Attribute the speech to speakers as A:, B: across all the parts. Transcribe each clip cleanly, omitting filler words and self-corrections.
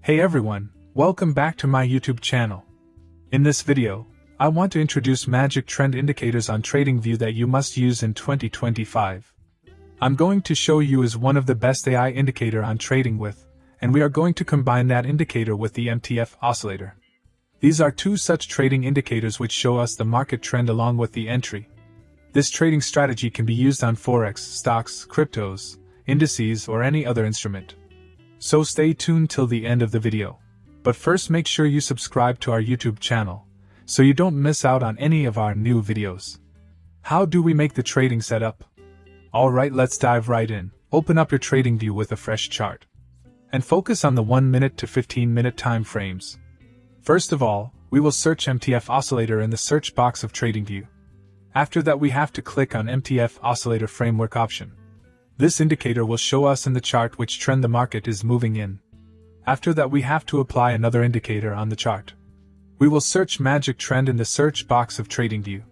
A: Hey everyone, welcome back to my YouTube channel. In this video, I want to introduce magic trend indicators on TradingView that you must use in 2025. I'm going to show you is one of the best AI indicator on trading with, and we are going to combine that indicator with the MTF oscillator. These are two such trading indicators which show us the market trend along with the entry. This trading strategy can be used on forex, stocks, cryptos, indices, or any other instrument. So stay tuned till the end of the video. But first make sure you subscribe to our YouTube channel, so you don't miss out on any of our new videos. How do we make the trading setup? Alright, let's dive right in. Open up your TradingView with a fresh chart. And focus on the 1 minute to 15 minute time frames. First of all, we will search MTF oscillator in the search box of TradingView. After that we have to click on MTF oscillator framework option. This indicator will show us in the chart which trend the market is moving in. After that we have to apply another indicator on the chart. We will search magic trend in the search box of TradingView.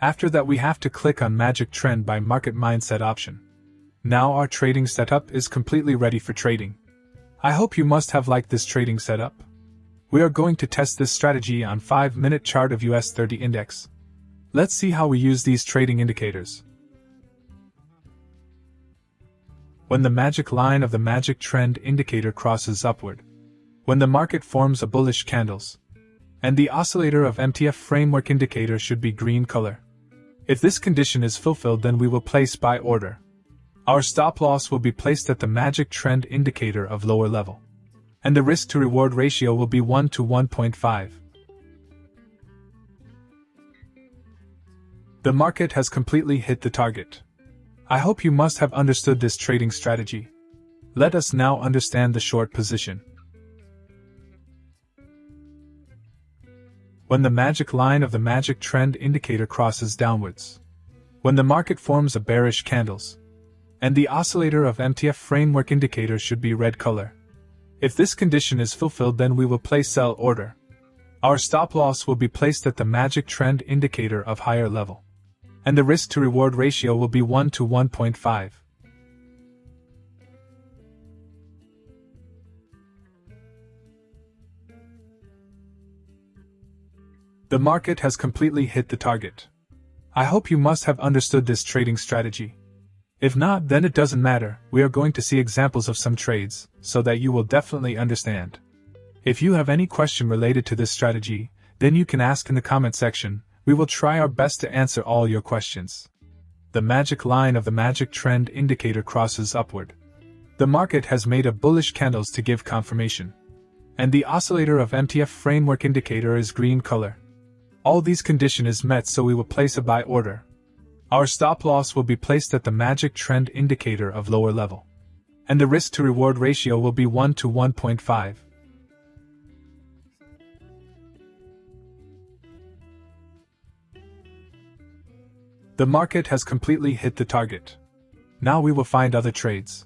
A: After that we have to click on magic trend by market mindset option. Now our trading setup is completely ready for trading. I hope you must have liked this trading setup. We are going to test this strategy on 5-minute chart of US 30 index. Let's see how we use these trading indicators. When the magic line of the magic trend indicator crosses upward, when the market forms a bullish candles, and the oscillator of MTF framework indicator should be green color. If this condition is fulfilled, then we will place buy order. Our stop loss will be placed at the magic trend indicator of lower level, and the risk to reward ratio will be 1 to 1.5. The market has completely hit the target. I hope you must have understood this trading strategy. Let us now understand the short position. When the magic line of the magic trend indicator crosses downwards, when the market forms a bearish candles, and the oscillator of MTF framework indicator should be red color. If this condition is fulfilled, then we will place sell order. Our stop loss will be placed at the magic trend indicator of higher level, and the risk to reward ratio will be 1 to 1.5. The market has completely hit the target. I hope you must have understood this trading strategy. If not, then it doesn't matter. We are going to see examples of some trades, so that you will definitely understand. If you have any question related to this strategy, then you can ask in the comment section. We will try our best to answer all your questions. The magic line of the magic trend indicator crosses upward. The market has made a bullish candles to give confirmation, and the oscillator of MTF framework indicator is green color. All these condition is met, so we will place a buy order. Our stop loss will be placed at the magic trend indicator of lower level, and the risk to reward ratio will be 1 to 1.5. The market has completely hit the target. Now we will find other trades.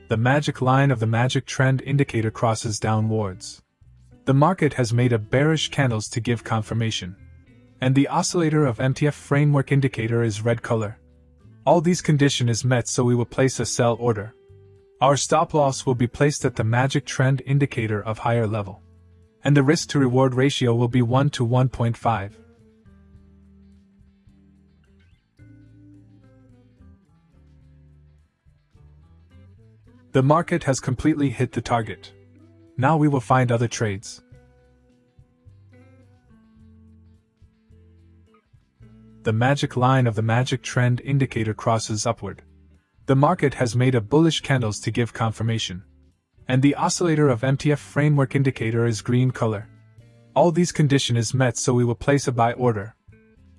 A: The magic line of the magic trend indicator crosses downwards. The market has made a bearish candles to give confirmation, and the oscillator of MTF framework indicator is red color. All these condition is met, so we will place a sell order. Our stop loss will be placed at the magic trend indicator of higher level, and the risk to reward ratio will be 1 to 1.5. The market has completely hit the target. Now we will find other trades. The magic line of the magic trend indicator crosses upward. The market has made a bullish candles to give confirmation, and the oscillator of MTF framework indicator is green color. All these condition is met, so we will place a buy order.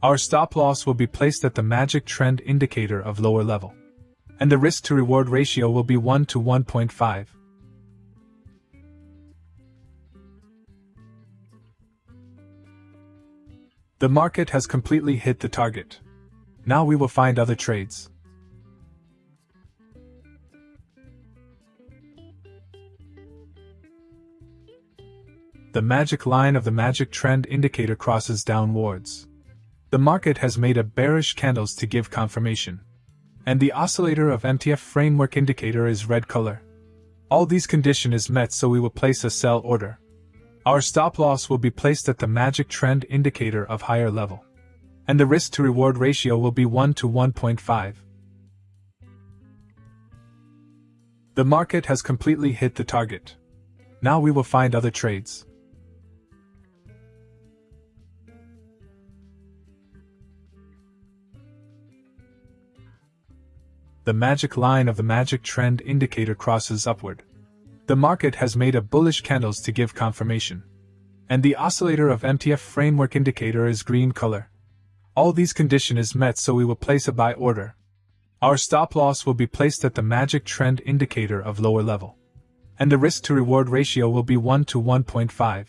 A: Our stop loss will be placed at the magic trend indicator of lower level, and the risk to reward ratio will be 1 to 1.5. The market has completely hit the target. Now we will find other trades. The magic line of the magic trend indicator crosses downwards. The market has made a bearish candles to give confirmation, and the oscillator of MTF framework indicator is red color. All these condition is met, so we will place a sell order. Our stop loss will be placed at the magic trend indicator of higher level, and the risk to reward ratio will be 1 to 1.5. The market has completely hit the target. Now we will find other trades. The magic line of the magic trend indicator crosses upward. The market has made a bullish candles to give confirmation, and the oscillator of MTF framework indicator is green color. All these condition is met, so we will place a buy order. Our stop loss will be placed at the magic trend indicator of lower level, and the risk to reward ratio will be 1 to 1.5.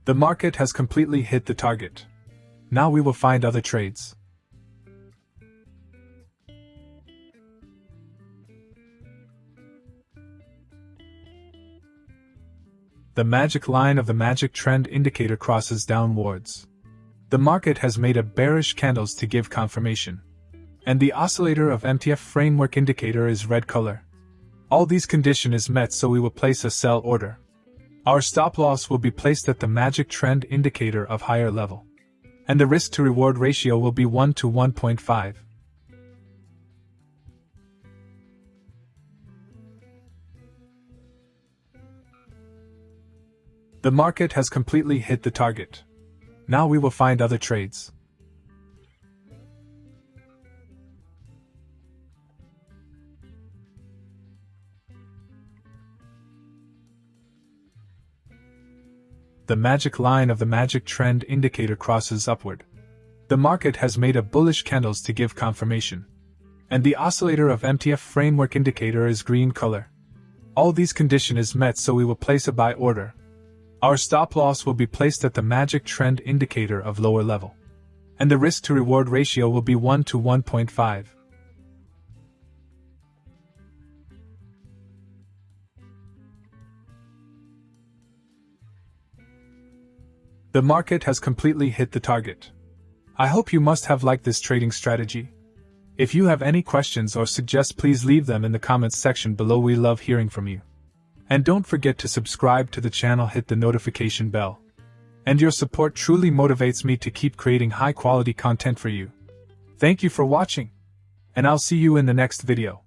A: The market has completely hit the target. Now we will find other trades. The magic line of the magic trend indicator crosses downwards. The market has made a bearish candles to give confirmation, and the oscillator of MTF framework indicator is red color. All these condition is met, so we will place a sell order. Our stop loss will be placed at the magic trend indicator of higher level, and the risk to reward ratio will be 1 to 1.5. The market has completely hit the target. Now we will find other trades. The magic line of the magic trend indicator crosses upward. The market has made a bullish candles to give confirmation, and the oscillator of MTF framework indicator is green color. All these condition is met, so we will place a buy order. Our stop loss will be placed at the magic trend indicator of lower level, and the risk to reward ratio will be 1 to 1.5. The market has completely hit the target. I hope you must have liked this trading strategy. If you have any questions or suggests, please leave them in the comments section below. We love hearing from you. And don't forget to subscribe to the channel, hit the notification bell. And your support truly motivates me to keep creating high quality content for you. Thank you for watching, and I'll see you in the next video.